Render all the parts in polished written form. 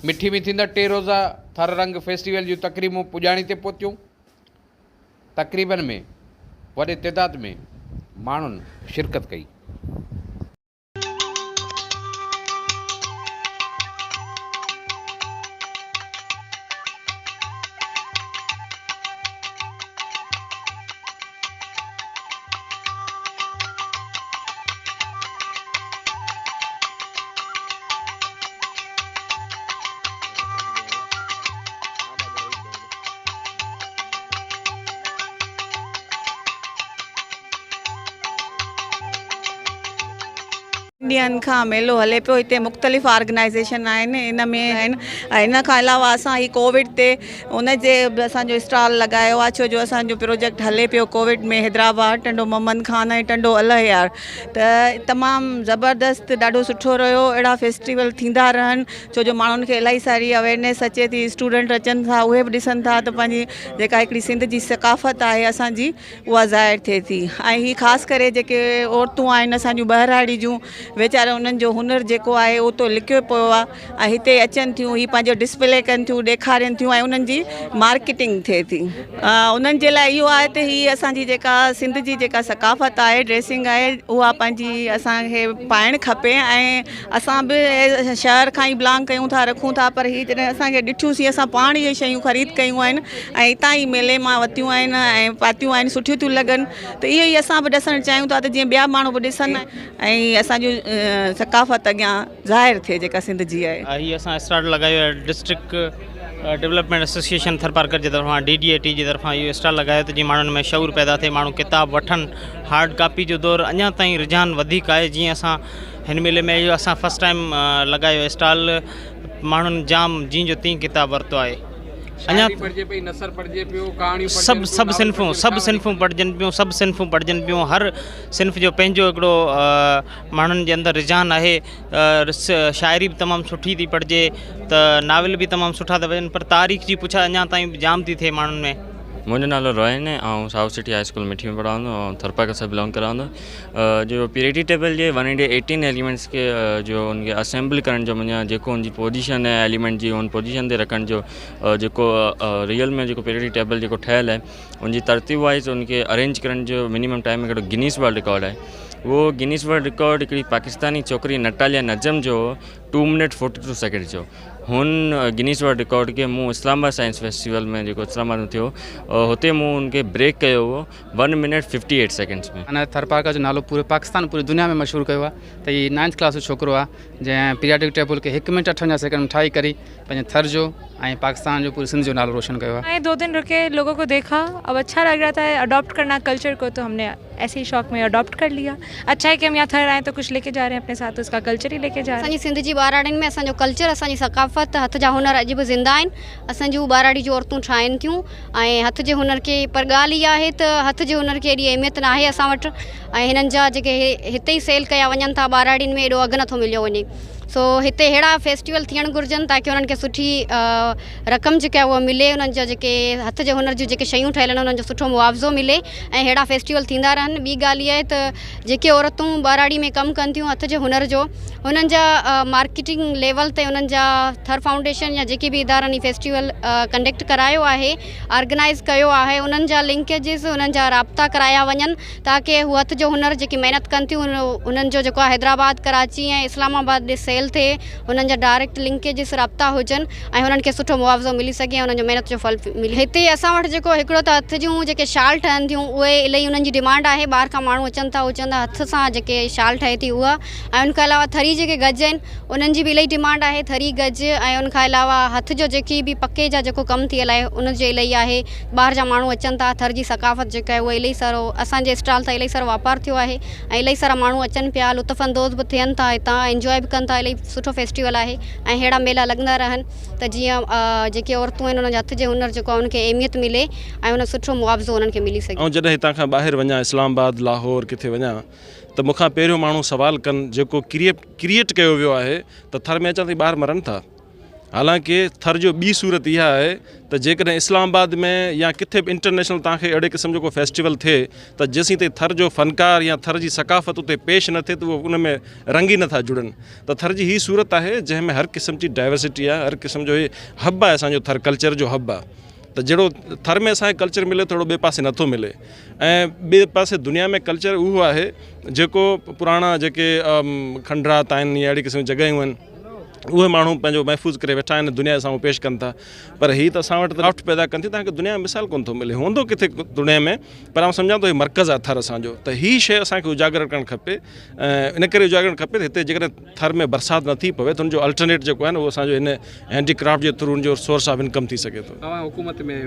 मिठी में थींदड़ 3 रोज़ा थर रंग फेस्टिवल जूं तकरीबूं पुॼाणी ते पहुतियूं। तकरीबन में वॾे तइदाद में माण्हुनि शिरकत कई। ॾींहंनि खां मेलो हले पियो। हिते मुख़्तलिफ़ ऑर्गेनाइज़ेशन आहिनि। इन में इन खां अलावा असां ही कोविड ते उन जे असांजो स्टॉल लॻायो आहे, छो जो असांजो प्रोजेक्ट हले पियो कोविड में हैदराबाद टंडो मोहम्मद खान ऐं टंडो अलहयार, त तमामु ज़बरदस्त ॾाढो सुठो रहियो। अहिड़ा फेस्टिवल थींदा रहनि, छो जो माण्हुनि खे इलाही सारी अवेयरनेस अचे थी, स्टूडेंट अचनि था, उहे बि ॾिसनि था त पंहिंजी जेका हिकिड़ी सिंध जी सकाफ़त आहे असांजी उहा ज़ाहिर थिए थी। ऐं ही ख़ासि करे जेके औरतूं आहिनि असांजूं ॿहिराड़ी जूं, वीचारा उन्हनि जो हुनर जेको आहे उहो तो लिखियो पियो आहे ऐं हिते अचनि थियूं, ही पंहिंजो डिस्प्ले कनि थियूं, ॾेखारनि थियूं ऐं उन्हनि जी मार्केटिंग थिए थी। उन्हनि जे लाइ इहो आहे त ही असांजी जेका सिंध जी जेका सकाफ़त आहे, ड्रेसिंग आहे, उहा पंहिंजी असांखे पाइणु खपे। ऐं असां बि शहर खां ई बिलोंग कयूं था, रखूं था, पर ही जॾहिं असांखे ॾिठियूंसीं असां पाण इहे शयूं ख़रीद कयूं आहिनि ऐं हितां ई मेले मां वरितियूं आहिनि ऐं पातियूं आहिनि, सुठियूं थियूं लॻनि। त इहो ई असां बि ॾिसणु चाहियूं था त जीअं ॿिया माण्हू बि ॾिसनि ऐं असांजूं सकाफ़त अॻियां ज़ाहिर थिए जेका सिंध जी आहे। ही असां स्टाल लगायो है डिस्ट्रिक्ट डेवलपमेंट एसोसिएशन थरपारकर की तरफा, DDAT की तरफा ये स्टाल लगायो तो जी माण्हुनि में शऊर पैदा थे, माण्हू किताब वठन। हार्ड कापी जो दौर अञा ताईं रुझान वधीक आहे। जीअं असां हिन मेले में इहो असां फर्स्ट टाइम लगायो स्टाल, माण्हुनि जाम जी जो तीं किताब वरितो आहे। अञा सब सिन्फूं पढ़जन पियूं, सब सिन्फूं पढ़जन पियूं। हर सिन्फ जो पंहिंजो हिकिड़ो माण्हुनि जे अंदरि रुझान आहे। शाइरी बि तमामु सुठी थी पढ़जे, त नाविल बि तमामु सुठा था वञनि, पर तारीख़ जी पुछा अञा ताईं जाम थी थिए माण्हुनि में। मुझे नालो रोहन है और साउथ सिटी हाई स्कूल मिठी में पढ़ाऊँ और थरपारकर से बिलोंग कराऊँ। जो पीरियडिक टेबल जे 118 एलिमेंट्स के जो उनके असेंबल करण जो मुझे जो उनकी पोजीशन है एलिमेंट जी उन पोजीशन ते रखण जो जो रियल में जो पीरियडिक टेबल जो ठहल है उनकी तरतीब वाइज उनके अरेंज करण जो मिनिमम टाइम हिकिड़ो गिनीस वर्ल्ड रिकॉर्ड है। वो गिनीस वर्ल्ड रिकॉर्ड हिकिड़ी पाकिस्तानी छोकरी नटालिया नजम जो 2 मिनट 42 सेकेंड जो हुन गिनीस वर्ल्ड रिकॉर्ड के मूँ इस्लामाबाद साइंस फेस्टिवल में जो इस्लामाबाद में थियो होते मूँ उनके ब्रेक कयो हो 1 मिनट 58 सेकेंड्स में। अने थरपारकर जो नालो पूरे पाकिस्तान पूरी दुनिया में मशहूर किया है। तो ये 9th क्लास जो छोकरो आहे जैं पीरियडिक टेबल के 1 मिनट 58 सेकेंड में ठाई करी पंहिंजे थर जो ऐं पाकिस्तान जो पूरी सिंध जो नालो रोशन किया है। 2 दिन रुके, लोगों को देखा, अब अच्छा लग रहा था अडॉप्ट करना कल्चर को, तो हमने ऐसे ही शौक में अडॉप्ट कर लिया। अच्छा है कि हम यहाँ थर आए तो कुछ लेके जा रहे हैं अपने साथ, उसका कल्चर ही लेके जा रहे हैं। असांजी सिंध जी ॿाराड़ियुनि में असांजो कल्चर, असांजी सकाफ़त, हथ जा हुनर अॼु बि ज़िंदा आहिनि। असांजूं ॿाराड़ी जूं औरतूं ठाहिनि थियूं ऐं हथ जे हुनर के, पर ॻाल्हि इहा आहे त हथ जे हुनर खे एॾी अहमियत न आहे असां वटि ऐं हिननि जा जेके हिते ई सेल कया वञनि था ॿाराड़ियुनि में, एॾो अघु नथो मिलियो वञे। सो हिते अहिड़ा फेस्टिवल थियणु घुरिजनि ताकी उन्हनि खे सुठी रक़म जेका आहे उहा मिले, उन्हनि जा जेके हथ जे हुनर जूं जेके शयूं ठहियल आहिनि उन्हनि जो सुठो मुआवज़ो मिले ऐं अहिड़ा फेस्टिवल थींदा रहनि। ॿी ॻाल्हि इहा आहे त जेके औरतूं ॿाराड़ी में कमु कनि थियूं हथ जे हुनर जो, उन्हनि जा मार्केटिंग लेवल ते उन्हनि जा थर फाउंडेशन या जेके बि इदारनि फेस्टिवल कंडक्ट करायो आहे, ऑर्गेनाइज़ कयो आहे, उन्हनि जा लिंकेजिस, उन्हनि जा राब्ता कराया वञनि ताकी हू हथ जो हुनर जेकी महिनत कनि थियूं उन्हनि जो जेको आहे हैदराबाद, कराची ऐं इस्लामाबाद ॾे सेल थे, उन्हनि जा डायरेक्ट लिंकेजिस राब्ता हुजनि ऐं उन्हनि खे सुठो मुआवज़ो मिली सघे ऐं उन्हनि जो महिनत जो फल मिले। हिते असां वटि जेको हिकिड़ो त हथ जूं जेके शाल ठहनि थियूं उहे इलाही उन्हनि जी डिमांड आहे। ॿाहिरि खां माण्हू अचनि था, उहे चवंदा हथ सां जेके शाल ठहे थी उहा, ऐं उनखां अलावा थरी जेके गज आहिनि उन्हनि जी बि इलाही डिमांड आहे, थरी गज। ऐं उनखां अलावा हथ जो जेकी बि पके जा जेको कमु थियल आहे उनजो इलाही आहे। ॿाहिरि जा माण्हू अचनि था, थर जी सकाफ़त जेका आहे उहा इलाही सारो असांजे स्टॉल तां इलाही सारो वापारु थियो आहे ऐं इलाही सारा माण्हू अचनि पिया, लुत्फ़ अंदोज़ बि थियनि था, हितां एंजॉय बि कनि था। इलाही सुठो फेस्टिवल आहे ऐं अहिड़ा मेला लॻंदा रहनि त जीअं जेके औरतूं आहिनि उन्हनि जे हथ जे हुनर जेको आहे उनखे अहमियत मिले ऐं उन सुठो मुआवज़ो उन्हनि खे मिली सघे। ऐं जॾहिं हितां खां ॿाहिरि वञा, इस्लामाबाद, लाहौर किथे वञा, त मूंखां पहिरियों माण्हू सवाल कनि जेको क्रिएट कयो वियो आहे त थर में अचनि थी ॿार मरनि था, हालांकि थर जो ॿी सूरत इहा आहे त जेकॾहिं इस्लामाबाद में या किथे बि इंटरनेशनल तव्हांखे अहिड़े क़िस्म जो को फेस्टिवल थिए त जेसीं ताईं थर जो फ़नकार या थर जी सकाफ़त उते पेश न थिए त उहो उन में रंग ई नथा जुड़नि। त थर जी हीअ सूरत आहे जंहिंमें हर क़िस्म जी डाइवर्सिटी आहे, हर क़िस्म जो हब आहे, असांजो थर कल्चर जो हब आहे। त जहिड़ो थर में असांखे कल्चर मिले थोड़ो ॿिए पासे नथो मिले, ऐं ॿिए पासे दुनिया में कल्चर उहो आहे जेको पुराणा जेके खंडरात आहिनि या अहिड़ी क़िस्म जी जॻहियूं आहिनि उहे माण्हू पंहिंजो महफ़ूज़ करे वेठा आहिनि, दुनिया जे साम्हूं पेश कनि था। पर हीअ त असां वटि त राफ्ट पैदा कनि थी, तव्हांखे दुनिया में मिसाल कोन थो मिले, हूंदो किथे दुनिया में, पर आउं सम्झां थो हीउ मर्कज़ आहे थर असांजो। त हीअ शइ असांखे उजागर करणु खपे, इन करे उजागर खपे त हिते जेकॾहिं थर में बरसाति नथी पवे त हुनजो अल्टरनेट जेको आहे न उहो असांजो हिन हैंडीक्राफ्ट जे थ्रू हुनजो सोर्स ऑफ इनकम थी सघे थो। तव्हां हुकूमत में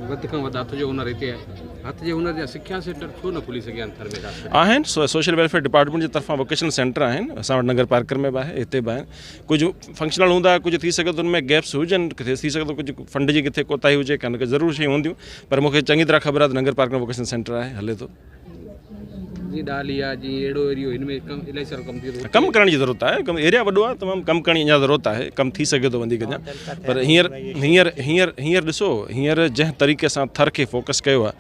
वधि खां वधि हथ जो हुनर हिते आहे, हथ जे हुनर जा सिखिया सेंटर छो न खुली सघिया आहिनि थर में? आहिनि, सोशल वेलफेयर डिपार्टमेंट जी तरफ़ां वोकेशनल सेंटर आहिनि, असां वटि नगर पार्कर में बि आहे, हिते बि आहिनि। कुझु फंक्शनल हूंदा, कुझु थी सघे थो उनमें गैप्स हुजनि, किथे थी सघे थो कुझु फंड जी किथे कोताही हुजे, कान ज़रूरु शयूं हूंदियूं, पर मूंखे चङी तरह ख़बर आहे त नगर पार्क में वोकेशनल सेंटर आहे, हले थो। जी डालिया जी अहिड़ो एरियो हिन में इलाही सारो कमु थी थो, कमु करण जी ज़रूरत आहे, कमु एरिया वॾो आहे, तमामु कमु करण जी अञा ज़रूरत आहे, कमु थी सघे थो वधीक अञा। पर हींअर ॾिसो, हींअर जंहिं तरीक़े सां थर खे फोकस कयो आहे,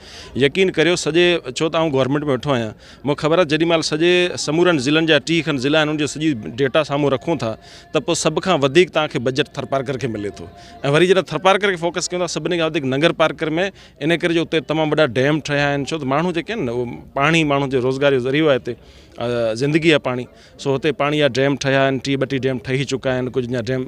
यकीन करियो सॼे, छो त आउं गवर्नमेंट में वेठो आहियां, मूंखे ख़बर आहे जेॾी महिल सॼे समूरनि ज़िलनि जा 30 खनि ज़िला आहिनि उनजी सॼी डेटा साम्हूं रखूं था त पोइ सभ खां वधीक तव्हांखे बजट थर पार्कर खे मिले थो। ऐं वरी जॾहिं थर पार्कर खे फोकस कयूं था सभिनी खां वधीक नगर पार्कर में, इन करे जो उते तमामु वॾा डैम ठहिया आहिनि, छो त माण्हू जेके आहिनि न उहो पाणी माण्हू जो रोज़गार जो ज़रियो आहे, हिते ज़िंदगी आहे पाणी, सो हुते पाणी जा डैम ठहिया आहिनि, 30-32 डैम ठही चुका आहिनि, कुझु अञा डैम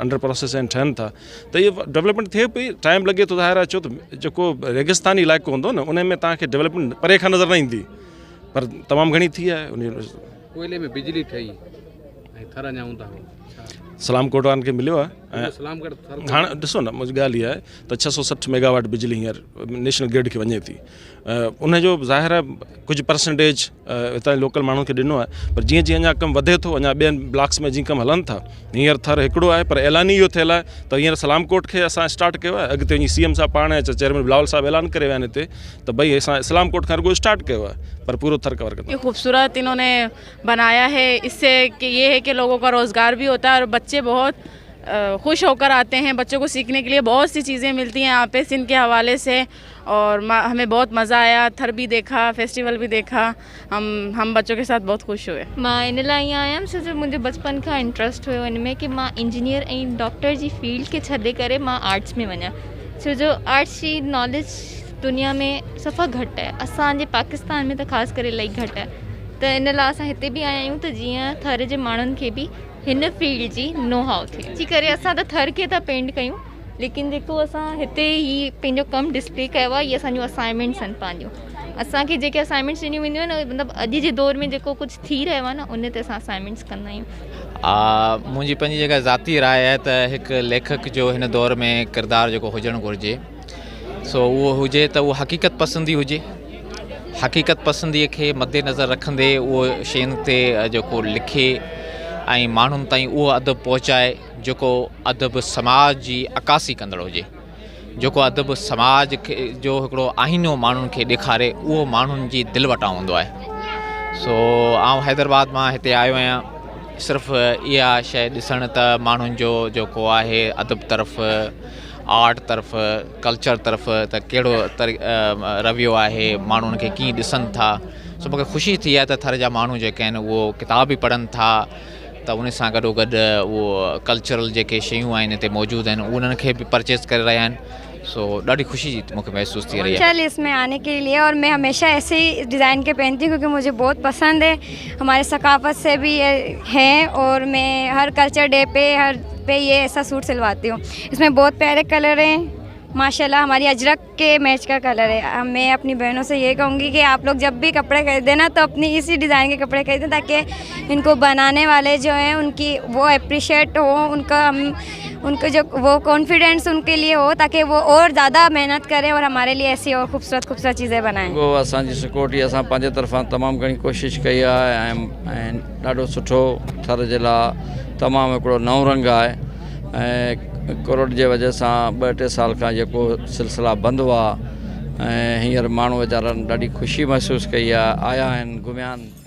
अंडर प्रोसेस आहिनि, ठहनि था। त इहो डेवलपमेंट थिए पई, टाइम लॻे थो, ज़ाहिर आहे छो त जेको रेगिस्तानी इलाइक़ो हूंदो न उन में तव्हांखे डेवलपमेंट परे खां नज़र न ईंदी, पर तमामु घणी थी आहे। उन कोयले में बिजली ठही ऐं थर अञा हूंदा सलामकोट वारनि खे मिलियो आहे, ऐं सलामकोट हाणे ॾिसो न मुंहिंजी ॻाल्हि इहा आहे त 660 मेगावाट बिजली हींअर नेशनल ग्रिड खे वञे थी, उनजो ज़ाहिर आहे कुझु परसेंटेज हितां लोकल माण्हुनि खे ॾिनो आहे, पर जीअं जीअं अञा कमु वधे थो, अञा ॿियनि ब्लॉक्स में जीअं कमु हलनि था, हींअर थर हिकिड़ो आहे, पर ऐलान इहो थियल आहे त हींअर सलामकोट खे असां स्टार्ट कयो आहे, अॻिते वञी CM साहब पाण चेयरमैन बिलावल साहब ऐलान करे विया आहिनि हिते त भई असां इस्लामकोट खां रुगो स्टार्ट कयो आहे, पर पूरो थर कवर कंदा। खूबसूरत इन्होंने बनाया है, इससे कि ये है कि लोगों का रोज़गार भी होता है और बच्चे बहुत खुश होकर आते हैं। बच्चों को सीखने के लिए बहुत सी चीज़ें मिलती हैं यहाँ पे सिंध के हवाले से, और हमें बहुत मज़ा आया, थर भी देखा, फेस्टिवल भी देखा, हम बच्चों के साथ बहुत खुश हुए। मां इन लाइ आयमि छो जो मुंहिंजो बचपन खां इंट्रस्ट हुयो इन में कि मां इंजीनियर ऐं डॉक्टर जी फील्ड खे छॾे करे मां आर्ट्स में वञा, छो जो आर्ट्स जी नॉलेज दुनिया में सफ़ा घटि आहे, असांजे पाकिस्तान में त ख़ासि करे इलाही घटि आहे। त इन लाइ असां हिते बि आया आहियूं त जीअं थर जे माण्हुनि खे बि हिन फील्ड जी नो हाउ थिए, जी करे असां त थर खे था पेंट कयूं, लेकिन जेको असां हिते ही पंहिंजो कमु डिस्प्ले कयो आहे, इहे असांजूं असाइनमेंट्स आहिनि पंहिंजियूं। असांखे जेके असाइनमेंट्स ॾिनियूं वेंदियूं आहिनि मतिलबु अॼु जे दौर में जेको कुझु थी रहियो आहे न उन ते असां असाइनमेंट्स कंदा आहियूं। मुंहिंजी पंहिंजी जेका ज़ाती राय आहे त हिकु लेखक जो हिन दौर में किरदारु जेको हुजणु घुरिजे, सो उहो हुजे त उहो हक़ीक़त पसंदी हुजे, हक़ीक़त पसंदीअ खे मद्देनज़र रखंदे उहो शयुनि ते जेको लिखे ऐं माण्हुनि ताईं उहो अदब पहुचाए जेको अदब समाज जी अकासी कंदड़ हुजे, जेको अदब समाज खे जो हिकिड़ो आईनो माण्हुनि खे ॾेखारे, उहो माण्हुनि जी दिलि वटां हूंदो आहे। सो आउं हैदराबाद मां हिते आयो आहियां सिर्फ़ु इहा शइ ॾिसण त माण्हुनि जो जेको आहे अदब तरफ़, आर्ट तरफ़, कल्चर तरफ़ त कहिड़ो रवैयो आहे, माण्हुनि खे कीअं ॾिसनि था। सो मूंखे ख़ुशी थी आहे त थर जा माण्हू जेके आहिनि उहो किताब बि पढ़नि था, त उन सां गॾोगॾु उहो कल्चरल जेके शयूं आहिनि हिते मौजूदु आहिनि उन्हनि खे बि परचेज़ करे रहिया आहिनि। सो ॾाढी खुशी मूंखे महसूस थी रही है इसमें आने के लिए, और मैं हमेशा ऐसे ही डिज़ाइन के पहनती हूँ क्योंकि मुझे बहुत पसंद है, हमारे सकाफ़त से भी है, और मैं हर कल्चर डे पे ये ऐसा सूट सिलवाती हूँ। इसमें बहुत प्यारे कलर हैं माशाल्लाह, हमारी अजरक के मैच का कलर है। मैं अपनी बहनों से ये कहूँगी कि आप लोग जब भी कपड़े खरीदें ना तो अपनी इसी डिज़ाइन के कपड़े खरीदें, ताकि इनको बनाने वाले जो हैं उनकी वो अप्रिशिएट हो, उनको जो वो कॉन्फिडेंस उनके लिए हो, ताकि वो और ज़्यादा मेहनत करें और हमारे लिए ऐसी और खूबसूरत चीज़ें बनाएं। वो असांजी सिक्योरिटी असां पंहिंजे तरफ़ां तमामु घणी कोशिशि कई आहे, ऐं ॾाढो सुठो थर जे लाइ तमामु हिकिड़ो नओं रंग आहे, ऐं कोविड जे वजह सां 2-3 साल खां जेको सिलसिला बंदि हुआ, ऐं हींअर माण्हू वीचारनि ॾाढी ख़ुशी महसूसु कई आहे, आया आहिनि, घुमिया आहिनि।